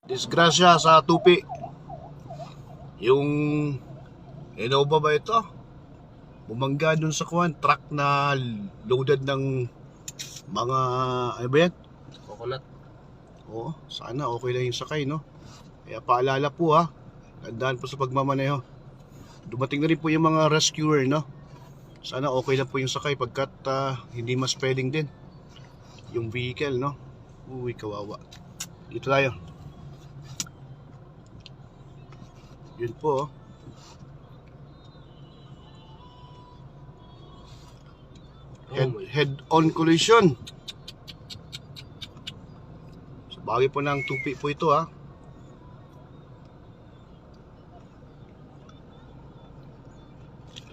Disgrasya sa tupi. Yung Innova ba ito? Bumangga dun sa truck na loaded ng mga ano ba yan? Coconut. Oo, sana okay lang yung sakay, no? Kaya paalala po ha, tandaan po sa pagmamaneho. Dumating na rin po yung mga rescuer, no? Sana okay lang po yung sakay pagkat hindi mas pwedeng din yung vehicle, no? Uy, kawawa. Dito tayo. Yun po, oh. Head-on collision. So, bagay po ng tupi po ito, ha.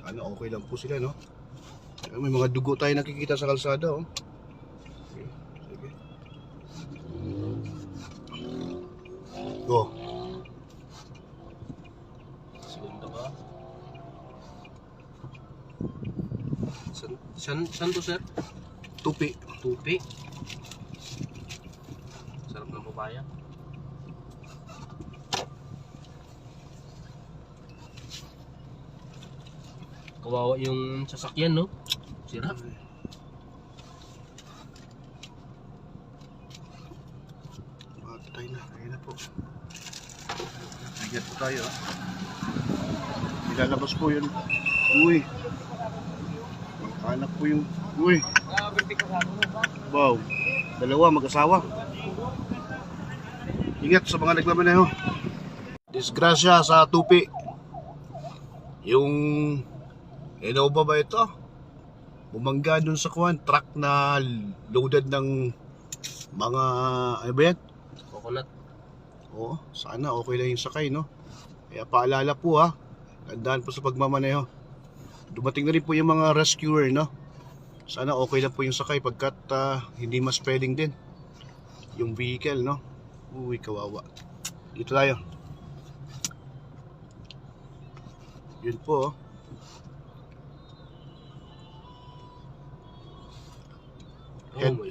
Ano, okay lang po sila, no? May mga dugo tayo nakikita sa kalsada, oh. Okay, sige. Go. Segundo ba? San to, sir? Tupi. Tupi. Sarap ng papaya. Kawawa yung sasakyan, no? Sira. Matay na. Ayun na po. Bigat po tayo, ha. Nilalabas po yun. Uy. Anak po yung... Uy. Wow. Dalawa, mag-asawa. Ingat sa mga nagmamaneho. Disgrasya sa tupi. Yung Innova ba ito? Bumangga dun sa truck na loaded ng mga ano ba yan? Coconut. Oo, sana okay lang yung sakay, no? Kaya paalala po ha, tandaan po sa pagmamaneho. Dumating na rin po yung mga rescuer, no? Sana okay lang po yung sakay pagkat hindi mas pwedeng din yung vehicle, no? Uy, kawawa. Dito tayo. Yun po, oh.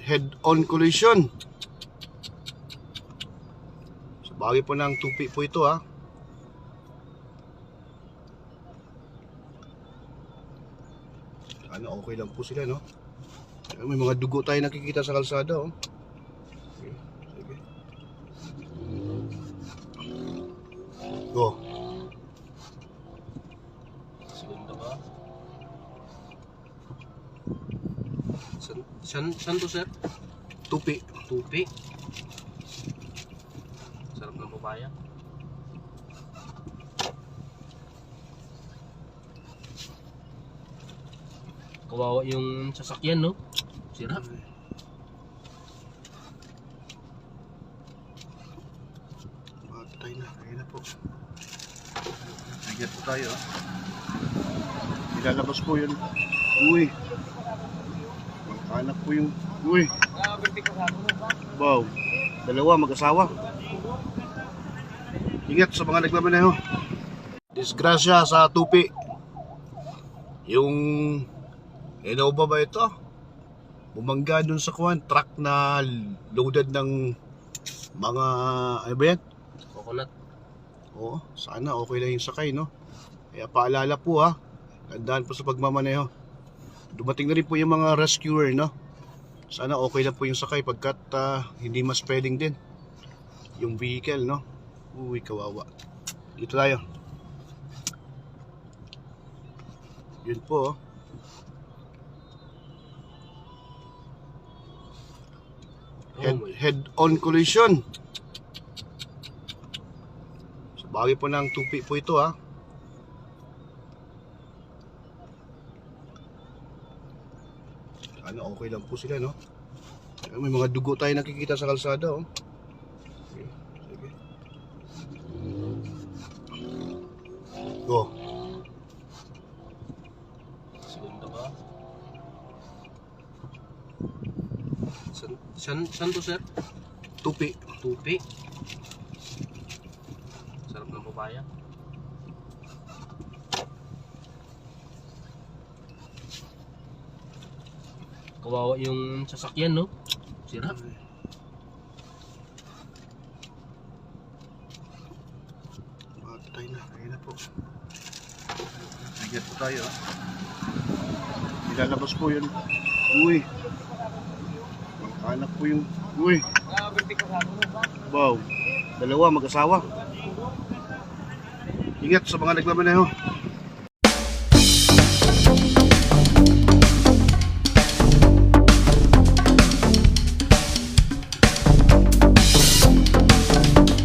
Head-on collision. So, bagay po ng tupi po ito, ha. Ano, okay lang po sila, no? May mga dugo tayo nakikita sa kalsada, oh. Okay, sige. Go. Segundo ba? San to, sir? Tupi. Tupi. Sarap ng papaya. Kawawa yung sasakyan, no? Sira. Matay na. Ayun na po. Bigat po tayo, ha. Nilalabas po yun. Uy. Anak po yung... Uy. Wow. Dalawa, mag-asawa. Ingat sa mga nagmamaneho. Disgrasya sa tupi. Yung Innova ba ito? Bumangga dun sa truck na loaded ng mga ano ba yan? Coconut. Oo, sana okay lang yung sakay, no? Kaya paalala po ha, tandaan po sa pagmamaneho. Dumating na rin po yung mga rescuer, no? Sana okay lang po yung sakay pagkat hindi mas pwedeng din yung vehicle, no? Uy, kawawa. Dito tayo. Yun po, oh. Head-on collision. So, bagay po ng tupi po ito, ha. Ano, okay lang po sila, no? May mga dugo tayo nakikita sa kalsada, oh. Okay, sige. Go. Segundo ba? San to, sir? Tupi. Tupi. Sarap ng papaya. Kawawa yung sasakyan, no? Sira. sakay na. Ayun na po. Bigat po tayo ah. Nilalabas po yun. Uy. Anak po yung... Uy. Wow. Dalawa mag-asawa. Ingat sa mga nagmamaneho.